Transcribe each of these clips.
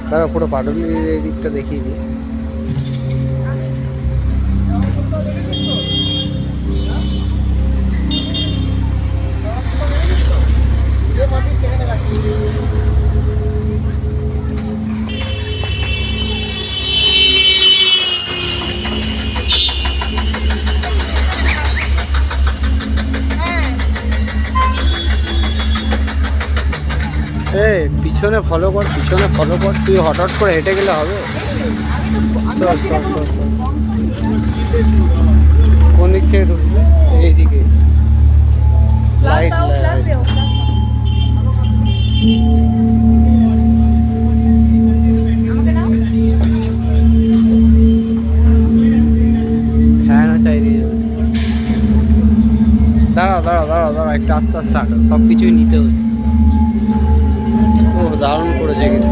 তারা পুরো পাটুলির এই দিকটা দেখিয়ে দিই। পিছনে ফলো কর, পিছনে ফলো কর, তুই হঠাৎ করে হেঁটে গেলে হবে? কোন দিক থেকে ঢুকবে? এইদিকে লাইট ফ্যানও চাই দিয়ে দাঁড়াও দাঁড়াও দাঁড়াও দাঁড়াও, একটু আস্তে আস্তে হাঁটো, সব কিছুই নিতে হচ্ছে। ও দারুণ করেছে কিন্তু,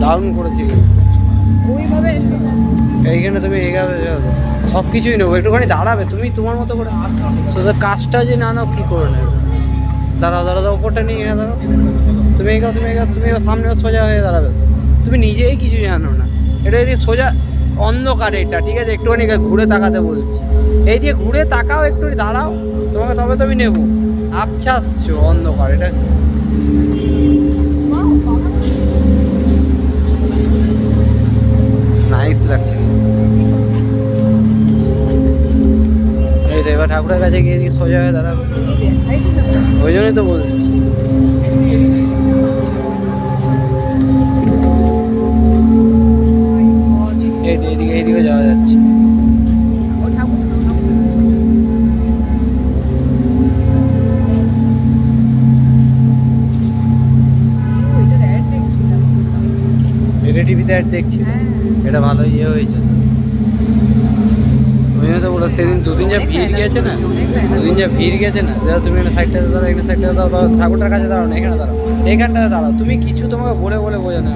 দারুণ করেছে কিন্তু। এইখানে তুমি এগাবে সব কিছুই নেবো, একটুখানি দাঁড়াবে তুমি তোমার মতো করে। সোজা কাজটা যে না নাও কী করে নেবে? দাঁড়াও দাঁড়াও দাঁড়াও, ওপরটা নিয়ে এখানে দাঁড়াও। তুমি এগাও তুমি এগাও, তুমি এবার সামনে সোজা হয়ে দাঁড়াবে। তুমি নিজেই কিছু জানো না, এটা যদি সোজা অন্ধকার এটা, ঠিক আছে? একটুখানি ঘুরে তাকাতে বলছি, এই দিয়ে ঘুরে তাকাও, একটু দাঁড়াও, তোমাকে তবে তুমি নেবো। আচ্ছা আসছো অন্ধকার এটা। নাইস লাগছে। এই তো এবার ঠাকুরের কাছে গিয়ে সোজা হয়ে দাঁড়াবে, ওই জন্যই তো বলছি। এই তো এইদিকে এইদিকে যাওয়া যাচ্ছে। এটা টিভিতে অ্যাড দেখছি, এটা ভালো ইয়ে হয়েছে। ওই জন্য তো বলো, সেদিন দুদিন যা ভিড় গেছে না, দুদিন যা ভিড় গেছে না। দাদা তুমি এখানে সাইডটাতে দাঁড়াও, এখানে সাইডটাতে দাঁড়াও, ঠাকুরটার কাছে দাঁড়াও না, এখানে দাঁড়াও, এইখানটাতে দাঁড়াও। তুমি কিছু তোমাকে বলে বলে বোঝানো।